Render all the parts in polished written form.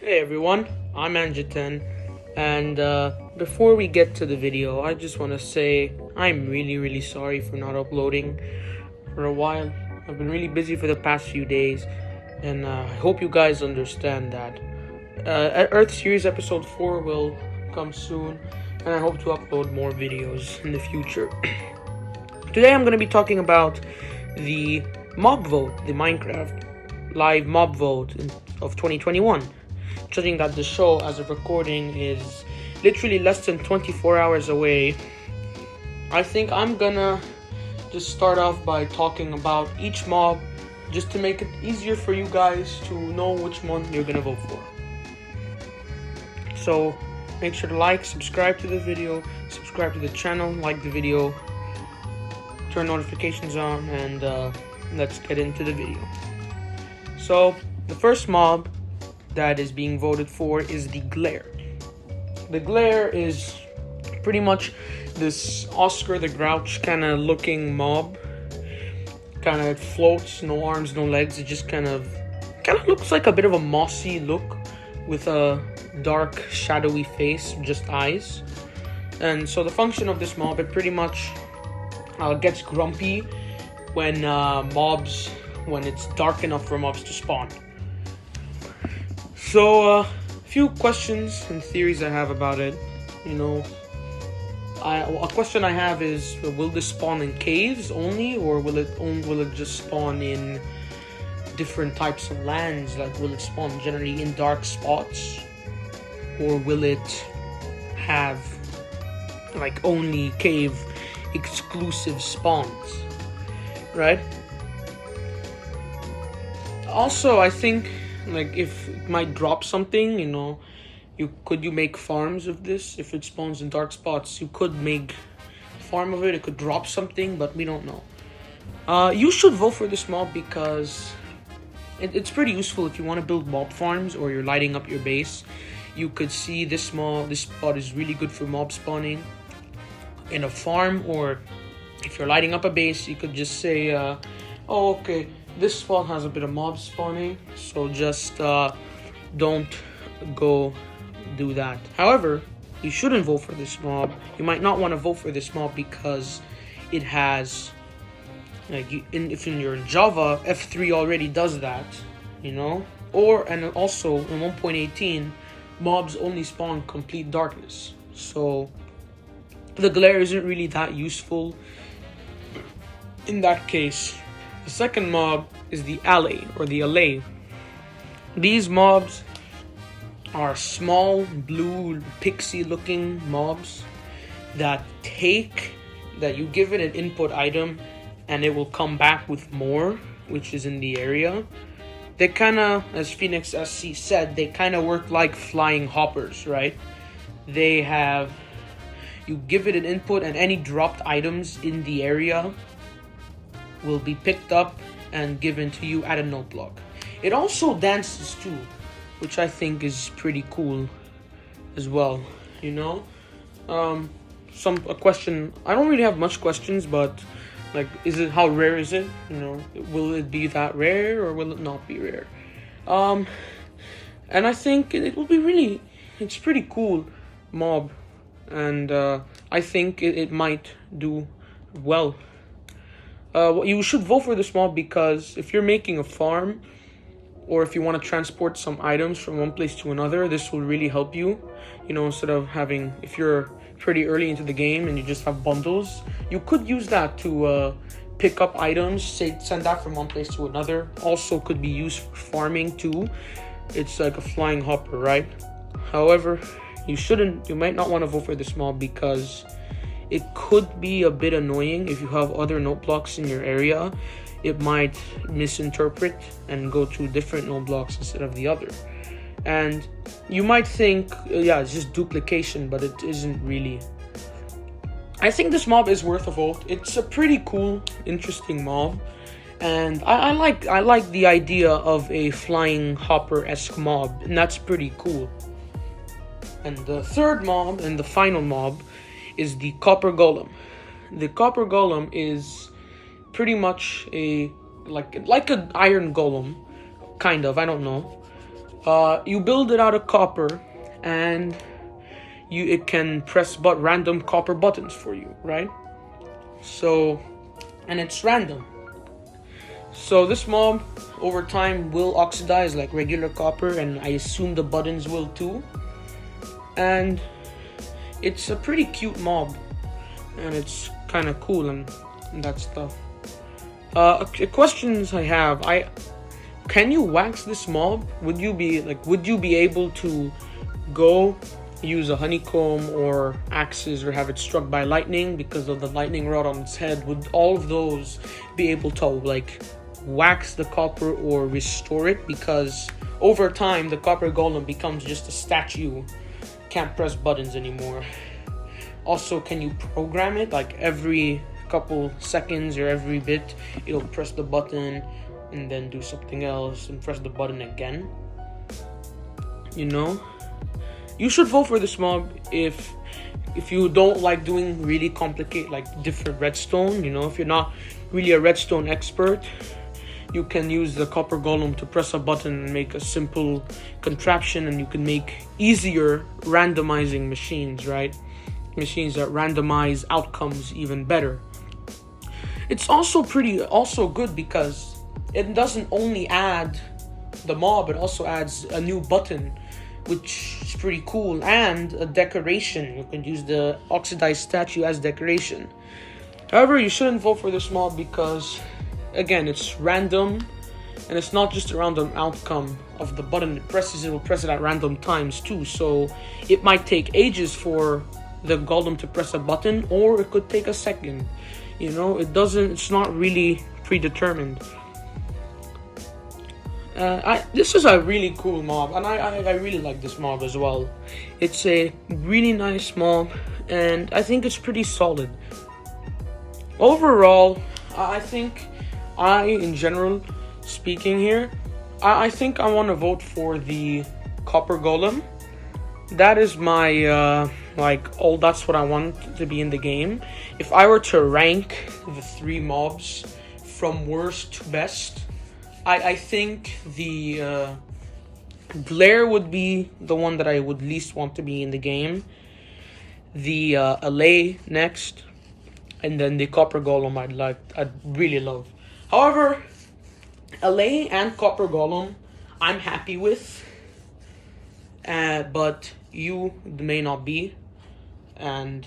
Hey everyone, I'm Anjitan, and before we get to the video, I just want to say I'm really sorry for not uploading for a while. I've been really busy for the past few days, and I hope you guys understand that. Earth Series Episode 4 will come soon, and I hope to upload more videos in the future. Today I'm going to be talking about the mob vote, the Minecraft live mob vote of 2021. Judging that the show as of recording is literally less than 24 hours away, I think I'm gonna just start off by talking about each mob just to make it easier for you guys to know which one you're gonna vote for. So make sure to like, subscribe to the video, subscribe to the channel, like the video, turn notifications on, and let's get into the video. So the first mob that is being voted for is the Glare. The Glare is pretty much this Oscar the Grouch kind of looking mob. Kind of floats, no arms, no legs. It just kind of looks like a bit of a mossy look with a dark, shadowy face, just eyes. And so the function of this mob, it pretty much gets grumpy when it's dark enough for mobs to spawn. So, a few questions and theories I have about it. A question I have is, will this spawn in caves only, or will it just spawn in different types of lands? Like, will it spawn generally in dark spots, or will it have like only cave exclusive spawns, right? Also, I think if it might drop something, you make farms of this. If it spawns in dark spots, you could make a farm of it. It could drop something, but we don't know. You should vote for this mob because it's pretty useful if you want to build mob farms or you're lighting up your base. You could see this spot is really good for mob spawning in a farm, or if you're lighting up a base, you could just say, oh, okay, this spot has a bit of mob spawning, so just don't go do that. However, you shouldn't vote for this mob. You might not want to vote for this mob because it has, if you're in Java, F3 already does that, and also in 1.18, mobs only spawn complete darkness. So the Glare isn't really that useful in that case. The second mob is the Alley or the Alley. These mobs are small, blue, pixie-looking mobs that you give it an input item and it will come back with more, which is in the area. They kind of, as Phoenix SC said, they kind of work like flying hoppers, right? You give it an input and any dropped items in the area will be picked up and given to you at a note block. It also dances too, which I think is pretty cool as well. A question. I don't really have much questions, but how rare is it? Will it be that rare or will it not be rare? And I think it will be it's pretty cool mob, and I think it might do well. You should vote for this mob because if you're making a farm, or if you want to transport some items from one place to another, this will really help you. Instead of if you're pretty early into the game and you just have bundles, you could use that to pick up items, send that from one place to another. Also could be used for farming too. It's like a flying hopper, right? However, you might not want to vote for this mob because it could be a bit annoying if you have other note blocks in your area. It might misinterpret and go to different note blocks instead of the other. And you might think, it's just duplication, but it isn't really. I think this mob is worth a vote. It's a pretty cool, interesting mob. And I like the idea of a flying hopper-esque mob, and that's pretty cool. And the third mob, and the final mob, is the Copper Golem. The Copper Golem is pretty much like an iron golem, kind of, I don't know. You build it out of copper, and it can press random copper buttons for you, right? So, and it's random. So this mob over time will oxidize like regular copper, and I assume the buttons will too. And it's a pretty cute mob, and it's kind of cool and that stuff. Questions I have: can you wax this mob? Would you be able to go use a honeycomb or axes or have it struck by lightning because of the lightning rod on its head? Would all of those be able to like wax the copper or restore it? Because over time the copper golem becomes just a statue, can't press buttons anymore. Also, can you program it like every couple seconds or every bit it'll press the button and then do something else and press the button again? You should vote for this mob if you don't like doing really complicated like different redstone. If you're not really a redstone expert, you can use the copper golem to press a button and make a simple contraption, and you can make easier randomizing machines, right? Machines that randomize outcomes even better. It's also good because it doesn't only add the mob, it also adds a new button, which is pretty cool, and a decoration. You can use the oxidized statue as decoration. However, you shouldn't vote for this mob because, again, it's random, and it's not just a random outcome of the button it presses. It will press it at random times too, so it might take ages for the golem to press a button, or it could take a second. It's not really predetermined. This is a really cool mob, and I really like this mob as well. It's a really nice mob, and I think it's pretty solid. Overall, I think in general speaking here, I think I want to vote for the copper golem. That is my that's what I want to be in the game. If I were to rank the three mobs from worst to best, I think the glare would be the one that I would least want to be in the game. The LA next, and then the copper golem I'd really love. However, LA and copper golem I'm happy with, but you may not be, and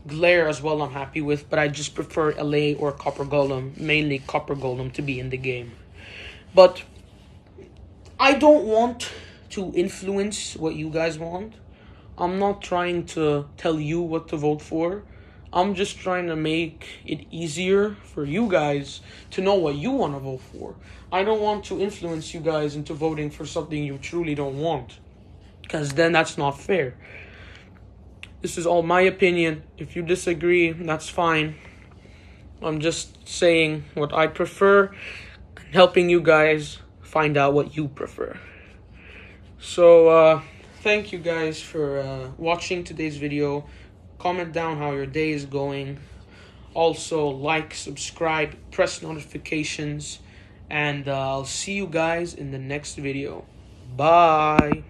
glare as well I'm happy with, but I just prefer LA or copper golem, mainly copper golem, to be in the game. But I don't want to influence what you guys want. I'm not trying to tell you what to vote for. I'm just trying to make it easier for you guys to know what you want to vote for. I don't want to influence you guys into voting for something you truly don't want, because then that's not fair. This is all my opinion. If you disagree, that's fine. I'm just saying what I prefer, helping you guys find out what you prefer. So thank you guys for watching today's video. Comment down how your day is going. Also like, subscribe, press notifications, and I'll see you guys in the next video. Bye.